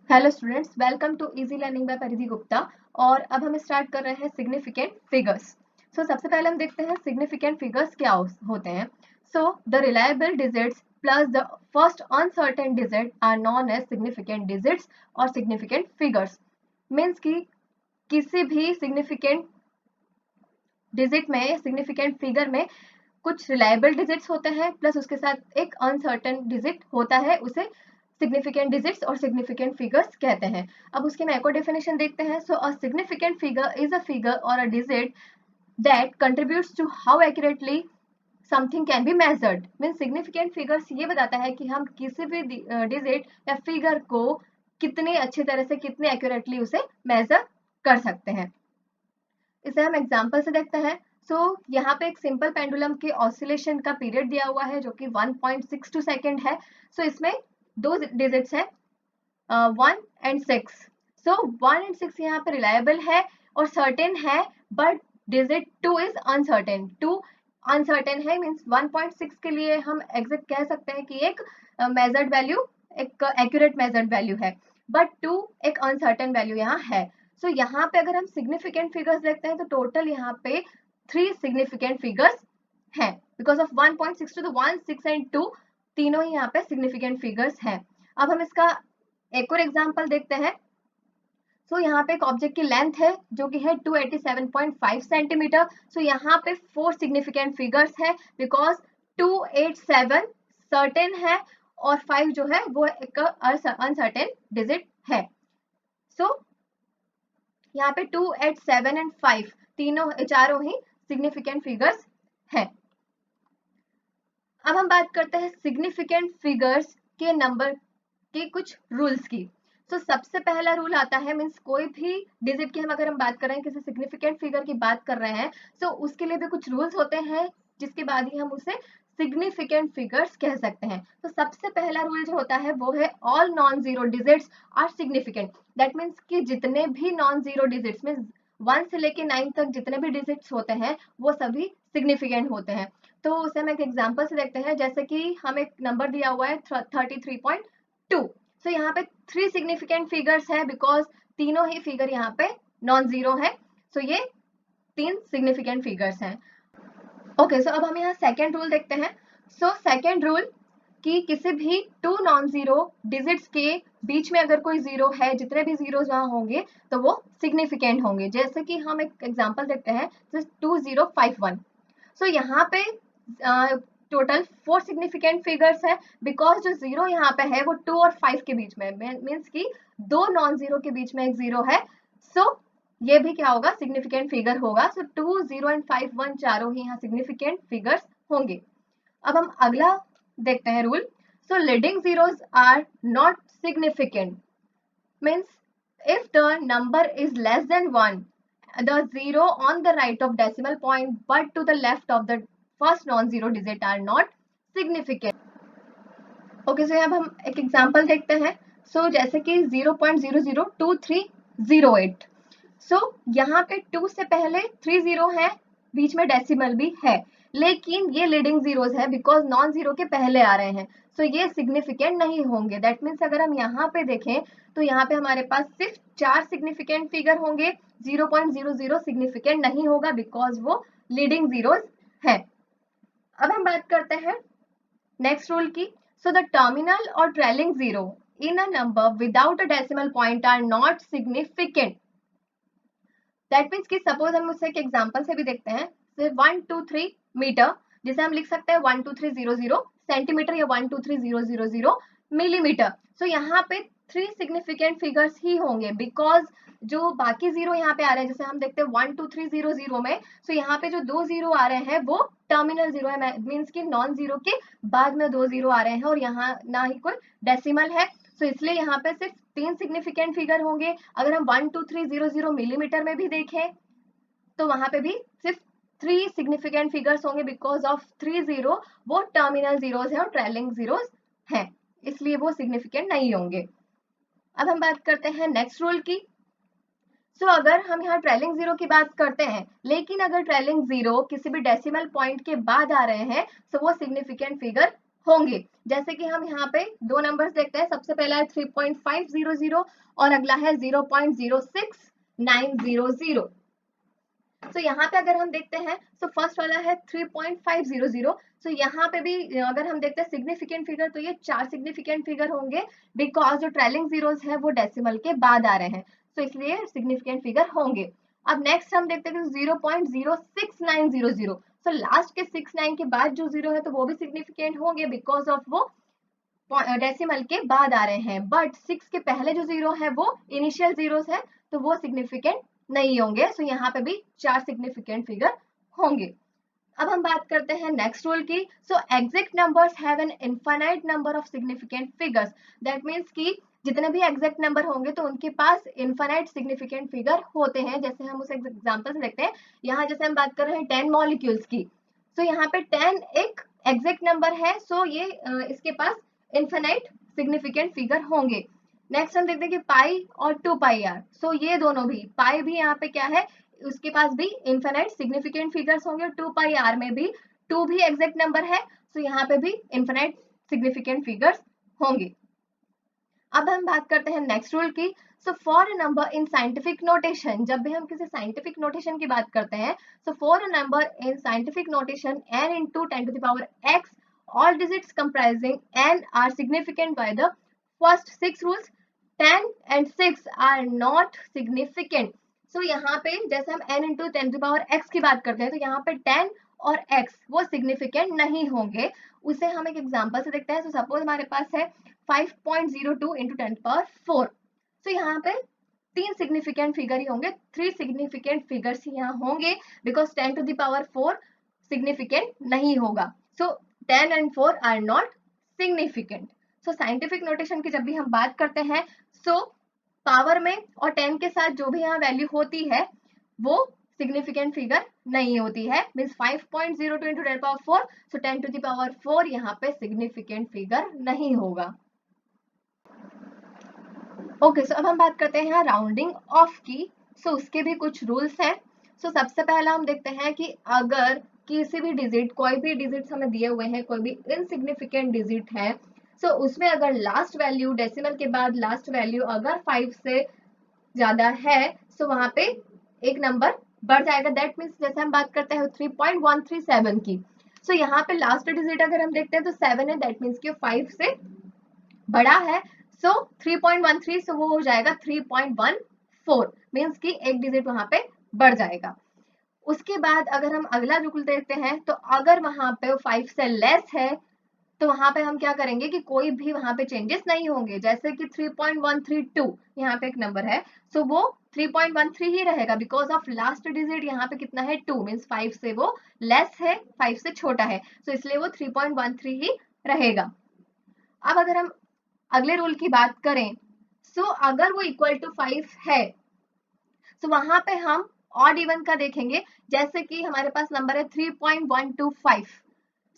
Hello students, welcome to easy learning by Paridhi Gupta. और अब हम स्टार्ट कर रहे हैं सिग्निफिकेंट फिगर्स। सबसे पहले हम देखते हैं सिग्निफिकेंट फिगर्स क्या होते हैं। The reliable digits plus the first uncertain digit are known as significant digits और सिग्निफिकेंट फिगर्स। मीन्स कि किसी भी सिग्निफिकेंट डिजिट में, सिग्निफिकेंट फिगर में कुछ रिलायबल डिजिट्स होते हैं प्लस उसके साथ एक अनसर्टेन डिजिट होता है, उसे सिग्निफिकेंट डिजिट्स और सिग्निफिकेंट फिगर्स कहते हैं। अब उसके हम एक और डेफिनेशन देखते हैं। A significant figure is a figure और a digit that contributes to how accurately something can be measured. Mean significant figures ये बताता है कि हम किसी भी डिजिट या फिगर को कितनी अच्छी तरह से, कितने एक्यूरेटली उसे मेजर कर सकते हैं। इसे हम एग्जाम्पल से देखते हैं। यहाँ पे एक सिंपल पेंडुलम के ऑसिलेशन का पीरियड दिया हुआ है जो कि 1.62 सेकेंड है। इसमें दो डिजिट्स हैं, 1 एंड 6। 1 एंड 6 यहाँ पे रिलायबल है और सर्टेन है, but digit 2 is uncertain. 2 uncertain है, मीन्स 1.6 के लिए हम एग्जैक्ट कह सकते हैं कि एक मेजर्ड वैल्यू, एक एक्यूरेट मेजर्ड वैल्यू है, बट 2 एक अनसर्टेन वैल्यू यहाँ है। यहाँ पे अगर हम सिग्निफिकेंट फिगर्स देखते हैं तो टोटल यहाँ पे 3 सिग्निफिकेंट फिगर्स हैं। बिकॉज ऑफ 1.62 तो 1, 6 एंड 2 तीनों ही यहाँ पे सिग्निफिकेंट फिगर्स हैं। अब हम इसका एक और एग्जांपल देखते हैं। यहाँ पे एक ऑब्जेक्ट की लेंथ है जो कि है 287.5 सेंटीमीटर। यहाँ पे 4 सिग्निफिकेंट फिगर्स है बिकॉज 287 सर्टेन है और 5 जो है वो एक अनसर्टेन डिजिट है। यहाँ पे 2, 8, 7 एंड 5 चारों ही सिग्निफिकेंट फिगर्स हैं। अब हम बात करते हैं सिग्निफिकेंट फिगर्स के नंबर के कुछ रूल्स की। सबसे पहला रूल आता है, मीन्स कोई भी डिजिट की अगर हम बात कर रहे हैं, किसी सिग्निफिकेंट फिगर की बात कर रहे हैं, उसके लिए भी कुछ रूल्स होते हैं जिसके बाद ही हम उसे सिग्निफिकेंट फिगर्स कह सकते हैं। सबसे पहला रूल जो होता है वो है all non zero digits are significant. That means कि जितने भी नॉन जीरो डिजिट्स में 1 से लेके 9 तक जितने भी डिजिट्स होते हैं वो सभी सिग्निफिकेंट होते हैं। उसे हम एक एग्जांपल से देखते हैं। जैसे कि हम एक नंबर दिया हुआ है 33.2। यहाँ पे 3 सिग्निफिकेंट फिगर्स है बिकॉज तीनों ही फिगर यहाँ पे नॉन जीरो है। ये 3 सिग्निफिकेंट फिगर्स हैं। ओके, अब हम यहाँ सेकेंड रूल देखते हैं। सेकेंड रूल कि किसी भी 2 नॉन जीरो डिजिट्स के बीच में अगर कोई जीरो है, जितने भी जीरोस वहां होंगे तो वो सिग्निफिकेंट होंगे। जैसे कि हम एक एग्जांपल देखते हैं, 2051। यहाँ पे टोटल 4 सिग्निफिकेंट फिगर्स है बिकॉज जो जीरो यहाँ पे है वो 2 और 5 के बीच में, मीन्स कि 2 नॉन जीरो के बीच में एक जीरो है। ये भी क्या होगा, सिग्निफिकेंट फिगर होगा। 2, 0 एंड 5, 1 चारों ही यहाँ सिग्निफिकेंट फिगर्स होंगे। अब हम अगला देखते हैं rule. Leading zeros are not significant. Means if the number is less than 1, the zero on the right of decimal point but to the left of the first non-zero digit are not significant. Okay, अब हम एक example देखते हैं। जैसे कि 0.002308। यहाँ पे 2 से पहले 3 जीरो है, बीच में डेसिमल भी है, लेकिन ये लीडिंग जीरोस है बिकॉज नॉन जीरो के पहले आ रहे हैं। ये सिग्निफिकेंट नहीं होंगे। दैट मीन्स अगर हम यहाँ पे देखें तो यहाँ पे हमारे पास सिर्फ 4 सिग्निफिकेंट फिगर होंगे। 0.00 सिग्निफिकेंट नहीं होगा बिकॉज वो लीडिंग जीरोस है। अब हम बात करते हैं नेक्स्ट रूल की। द टर्मिनल और trailing zero in a number without a decimal point are not significant. That means कि सपोज हम उसे एक एग्जांपल से भी देखते हैं। 123 मीटर, जिसे हम लिख सकते हैं 12300 सेंटीमीटर या 123,000 मिलीमीटर। यहाँ पे 3 सिग्निफिकेंट फिगर्स ही होंगे बिकॉज जो बाकी जीरो यहाँ पे आ रहे हैं, जैसे हम देखते हैं 12300 में, यहाँ पे जो 2 जीरो आ रहे हैं वो टर्मिनल जीरो है, मीन्स कि नॉन जीरो के बाद में 2 जीरो आ रहे हैं और यहाँ ना ही कोई डेसिमल है। इसलिए यहाँ पे सिर्फ 3 सिग्निफिकेंट फिगर होंगे। अगर हम 12300 मिलीमीटर में भी देखें तो वहां पे भी सिर्फ 3 सिग्निफिकेंट फिगर्स होंगे बिकॉज ऑफ 3 जीरो वो टर्मिनल जीरोस है और ट्रेलिंग जीरोस हैं, इसलिए वो सिग्निफिकेंट नहीं होंगे। अब हम बात करते हैं नेक्स्ट रूल की। अगर हम यहाँ ट्रेलिंग जीरो की बात करते हैं, लेकिन अगर ट्रेलिंग जीरो किसी भी डेसिमल पॉइंट के बाद आ रहे हैं तो वो सिग्निफिकेंट फिगर होंगे। जैसे कि हम यहाँ पे दो नंबर्स देखते हैं, सबसे पहला है 3.500 और अगला है 0.06900। तो यहाँ पे अगर हम देखते हैं तो फर्स्ट वाला है 3.500। तो यहाँ पे भी अगर हम देखते हैं सिग्निफिकेंट फिगर, तो ये 4 सिग्निफिकेंट फिगर होंगे बिकॉज जो ट्रेलिंग जीरोस है वो डेसिमल के बाद आ रहे हैं, तो इसलिए सिग्निफिकेंट फिगर होंगे। अब नेक्स्ट हम देखते हैं 0.06900। तो लास्ट के 69 के बाद जो जीरो है तो वो भी सिग्निफिकेंट होंगे बिकॉज ऑफ वो डेसिमल के बाद आ रहे हैं, बट 6 के पहले जो जीरो है वो इनिशियल जीरोस है तो वो सिग्निफिकेंट नहीं होंगे। सो यहाँ पे भी 4 सिग्निफिकेंट फिगर होंगे। अब हम बात करते हैं नेक्स्ट रूल की। So exact numbers have an infinite number of significant figures. That means कि जितने भी एग्जैक्ट नंबर होंगे तो उनके पास इनफाइनाइट सिग्निफिकेंट फिगर होते हैं। जैसे हम उस एग्जांपल से देखते हैं, यहाँ जैसे हम बात कर रहे हैं 10 मॉलिक्यूल्स की, तो यहाँ पे 10 एक एग्जैक्ट नंबर है, सो ये इसके पास इनफाइनाइट सिग्निफिकेंट फिगर होंगे। नेक्स्ट हम देखते हैं कि पाई और 2 पाई आर। सो ये दोनों भी, पाई भी यहाँ पे क्या है, उसके पास भी इनफाइनाइट सिग्निफिकेंट फिगर्स होंगे, 2 पाई आर में भी 2 भी एग्जैक्ट नंबर है, सो यहाँ पे भी इनफाइनाइट सिग्निफिकेंट फिगर्स होंगे। अब हम बात करते हैं नेक्स्ट रूल की। So for a number in scientific notation, जब भी हम किसी साइंटिफिक नोटेशन की बात करते हैं, so for a number in scientific notation n into 10 to the power x, all digits comprising n are significant by the first 6 rules. 10 and 6 are not significant. So यहाँ पे जैसे हम n into 10 to the power x की बात करते हैं, तो यहाँ पे 10 और x वो सिग्निफिकेंट नहीं होंगे। उसे हम एक एग्जांपल से देखते हैं। तो सपोज हमारे पास है 5.02 into 10 power 4। तो यहाँ पे 3 सिग्निफिकेंट फिगर ही होंगे, 3 सिग्निफिकेंट फिगर्स ही यहाँ होंगे because 10 to the power 4 significant नहीं होगा। सो 10 and 4 are not significant. So scientific notation की जब भी हम बात करते हैं, सो पावर में और 10 के साथ जो भी यहाँ वैल्यू होती है वो सिग्निफिकेंट फिगर नहीं होती है। Means 5.02 into 10 power 4, so 10 to the power 4 यहाँ पे सिग्निफिकेंट फिगर नहीं होगा। ओके, सो अब हम बात करते हैं राउंडिंग ऑफ की। सो उसके भी कुछ रूल्स हैं। सो सबसे पहला हम देखते हैं कि अगर किसी भी डिजिट, कोई भी डिजिट हमें दिए हुए हैं, कोई भी इनसिग्निफिकेंट डिजिट है, सो उसमें अगर लास्ट वैल्यू, डेसिमल के बाद लास्ट वैल्यू अगर 5 से ज्यादा है, सो वहां पे एक नंबर बढ़ जाएगा। दैट मीन्स जैसे हम बात करते हैं 3.137 की, सो यहाँ पे लास्ट डिजिट अगर हम देखते हैं तो 7 है, दैट मीन्स कि 5 से बड़ा है। सो 3.13, सो वो हो जाएगा 3.14, मीन्स कि एक डिजिट वहां पे बढ़ जाएगा। उसके बाद अगर हम अगला रूल देखते हैं, तो अगर वहां पे 5 से लेस है तो वहां पे हम क्या करेंगे कि कोई भी वहां पे चेंजेस नहीं होंगे। जैसे कि 3.132 यहाँ पे एक नंबर है, सो वो 3.13 ही रहेगा बिकॉज ऑफ लास्ट डिजिट यहाँ पे कितना है 2, मीन्स 5 से वो लेस है, 5 से छोटा है, सो इसलिए वो 3.13 ही रहेगा। अब अगर हम अगले रूल की बात करें, सो अगर वो इक्वल टू 5 है तो वहां पे हम ऑड इवन का देखेंगे। जैसे कि हमारे पास नंबर है 3.125,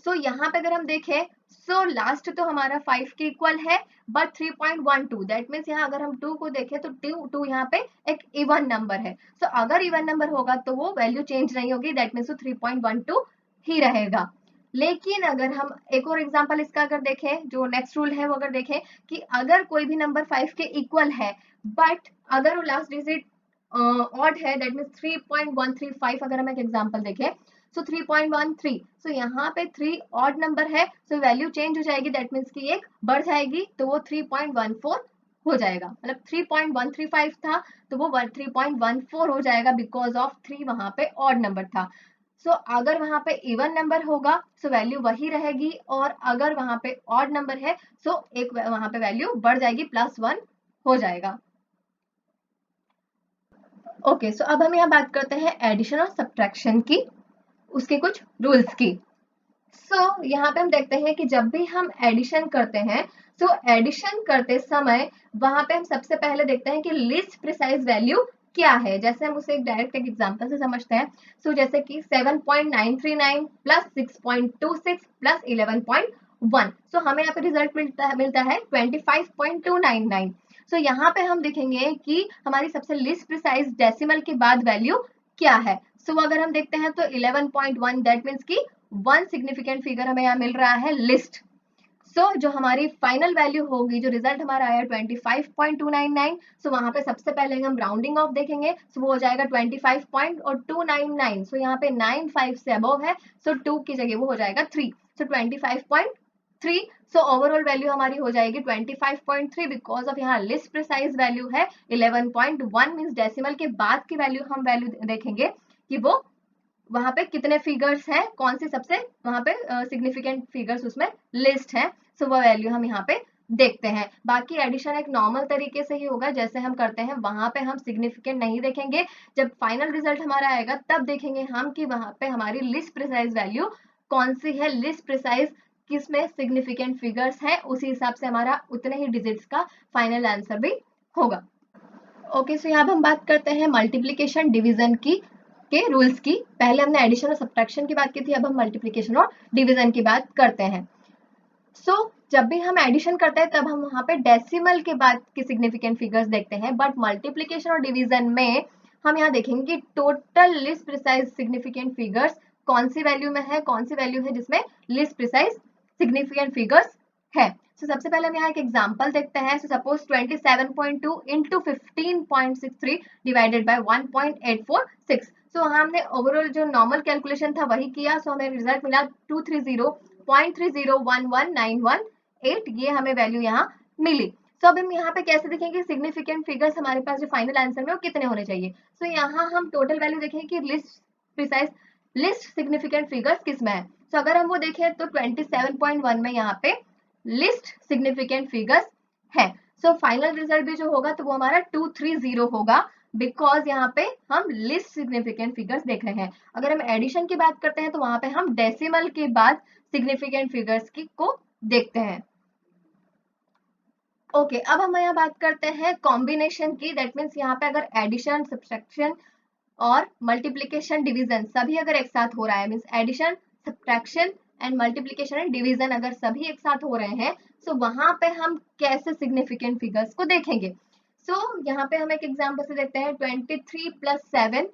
सो यहाँ पे अगर हम देखें, सो लास्ट तो हमारा 5 के इक्वल है, बट 3.12, दैट मीन्स यहाँ अगर हम 2 को देखें तो 2 यहाँ पे एक इवन नंबर है। सो अगर इवन नंबर होगा तो वो वैल्यू चेंज नहीं होगी, दैट मीन्स 3.12 ही रहेगा। लेकिन अगर हम एक और एग्जांपल इसका अगर देखें, जो नेक्स्ट रूल है वो अगर देखें कि अगर कोई भी नंबर 5 के इक्वल है, बट अगर वो लास्ट डिजिट ऑड है, दैट मीन्स 3.135, अगर हम एक एग्जांपल देखें, सो 3.13, सो यहाँ पे 3 ऑड नंबर है, सो वैल्यू चेंज हो जाएगी, दैट मीन्स कि एक बढ़ जाएगी, तो वो 3.14 हो जाएगा। मतलब 3.135 था तो वो 3.14 हो जाएगा बिकॉज ऑफ 3 वहां पे ऑड नंबर था। सो अगर वहां पे इवन नंबर होगा सो वैल्यू वही रहेगी, और अगर वहां पे ऑड नंबर है सो एक वहां पे वैल्यू बढ़ जाएगी, +1 हो जाएगा। ओके, सो अब हम यहाँ बात करते हैं एडिशन और सब्ट्रैक्शन की, उसके कुछ रूल्स की। सो यहाँ पे हम देखते हैं कि जब भी हम एडिशन करते हैं, सो एडिशन करते समय वहां पे हम सबसे पहले देखते हैं कि लीस्ट प्रिसाइज वैल्यू क्या है। जैसे हम उसे एक डायरेक्ट एक एग्जांपल से समझते हैं। सो जैसे कि 7.939 प्लस 6.26 प्लस 11.1, सो हमें यहाँ पे रिजल्ट मिलता है 25.299। सो यहाँ पे हम देखेंगे कि हमारी सबसे लीस्ट प्रिसाइज डेसिमल के बाद वैल्यू क्या है। सो अगर हम देखते हैं तो 11.1, दैट मीन्स की 1 सिग्निफिकेंट फिगर हमें यहाँ मिल रहा है लिस्ट। सो जो हमारी फाइनल वैल्यू होगी, जो रिजल्ट हमारा आया 25.299, सो वहां पे सबसे पहले हम राउंडिंग ऑफ देखेंगे, सो वो हो जाएगा 25.299, सो यहाँ पे 95 से अबव है, सो 2 की जगह वो हो जाएगा 3, सो 25.3, सो ओवरऑल वैल्यू हमारी हो जाएगी 25.3 बिकॉज ऑफ यहाँ लिस्ट प्रिसाइज वैल्यू है 11.1, मीन्स डेसिमल के बाद की वैल्यू हम वैल्यू देखेंगे कि वो वहां पे कितने फिगर्स हैं, कौन सी सबसे वहां पे सिग्निफिकेंट फिगर्स उसमें लिस्ट है, सो वो वैल्यू हम यहाँ पे देखते हैं। बाकी एडिशन एक नॉर्मल तरीके से ही होगा जैसे हम करते हैं, वहां पे हम सिग्निफिकेंट नहीं देखेंगे, जब फाइनल रिजल्ट हमारा आएगा तब देखेंगे हम कि वहां पे हमारी लिस्ट प्रिसाइज वैल्यू कौन सी है, लिस्ट प्रिसाइज किसमें सिग्निफिकेंट फिगर्स है, उसी हिसाब से हमारा उतने ही डिजिट्स का फाइनल आंसर भी होगा। ओके, सो यहाँ हम बात करते हैं मल्टीप्लीकेशन डिवीजन की के रूल्स की। पहले हमने एडिशन और सब्ट्रैक्शन की बात की थी, अब हम मल्टीप्लीकेशन और डिवीजन की बात करते हैं। सो जब भी हम एडिशन करते हैं तब हम वहां पे डेसिमल के बाद की सिग्निफिकेंट फिगर्स देखते हैं, बट मल्टीप्लीकेशन और डिवीजन में हम यहाँ देखेंगे कि total list precise significant figures कौन सी वैल्यू में है, कौन सी वैल्यू है जिसमें लिस्ट प्रिसाइज सिग्निफिकेंट फिगर्स है। सो सबसे पहले हम यहाँ एक एग्जांपल देखते हैं। So suppose 27.2 into 15.63 divided by 1.846। सो वहाँ हमने ओवरऑल जो नॉर्मल कैलकुलेशन था वही किया, सो हमें रिजल्ट मिला 230.30119118, ये हमें वैल्यू यहाँ मिली। सो अब हम यहाँ पे कैसे देखेंगे सिग्निफिकेंट फिगर्स हमारे पास जो फाइनल आंसर में वो कितने होने चाहिए। सो यहाँ हम टोटल वैल्यू देखेंगे कि list precise least significant figures किस में है। सो अगर हम वो देखें तो 27.1 में यहाँ पे लिस्ट सिग्निफिकेंट फिगर्स है। सो फाइनल रिजल्ट भी जो होगा तो वो हमारा 230 होगा, बिकॉज यहाँ पे हम लिस्ट सिग्निफिकेंट फिगर्स देख रहे हैं। अगर हम एडिशन की बात करते हैं तो वहां पे हम डेसिमल के बाद सिग्निफिकेंट फिगर्स की को देखते हैं। ओके, अब हम यहाँ बात करते हैं कॉम्बिनेशन की। दैट मीन्स यहाँ पे अगर एडिशन, सब्ट्रैक्शन और मल्टीप्लीकेशन, डिवीजन सभी अगर एक साथ हो रहा है, means addition, subtraction and multiplication and division अगर सभी एक साथ हो रहे हैं, सो वहां पे हम कैसे सिग्निफिकेंट फिगर्स को देखेंगे। सो यहाँ पे हम एक एग्जाम्पल से देखते हैं 23 प्लस 7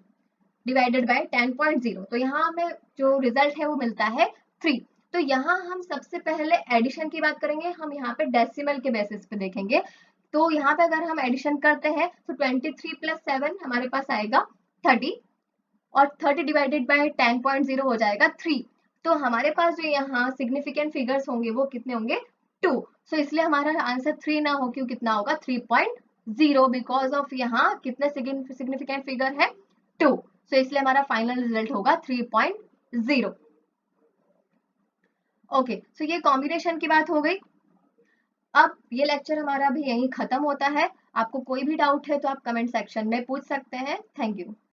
डिवाइडेड बाय 10.0, तो यहाँ हमें जो रिजल्ट है वो मिलता है 3। तो यहाँ हम सबसे पहले एडिशन की बात करेंगे, हम यहाँ पे डेसिमल के बेसिस पे देखेंगे। तो यहाँ पे अगर हम एडिशन करते हैं तो 23 प्लस 7 हमारे पास आएगा 30 और 30 डिवाइडेड बाय 10.0 हो जाएगा 3। तो हमारे पास जो यहाँ सिग्निफिकेंट फिगर्स होंगे वो कितने होंगे 2। सो इसलिए हमारा आंसर 3 ना हो, क्यों कितना होगा 3.0, बिकॉज ऑफ यहाँ कितने सिग्निफिकेंट फिगर है 2। सो इसलिए हमारा फाइनल रिजल्ट होगा 3.0। ओके, सो ये कॉम्बिनेशन की बात हो गई। अब ये लेक्चर हमारा भी यहीं खत्म होता है। आपको कोई भी डाउट है तो आप कमेंट सेक्शन में पूछ सकते हैं। Thank you.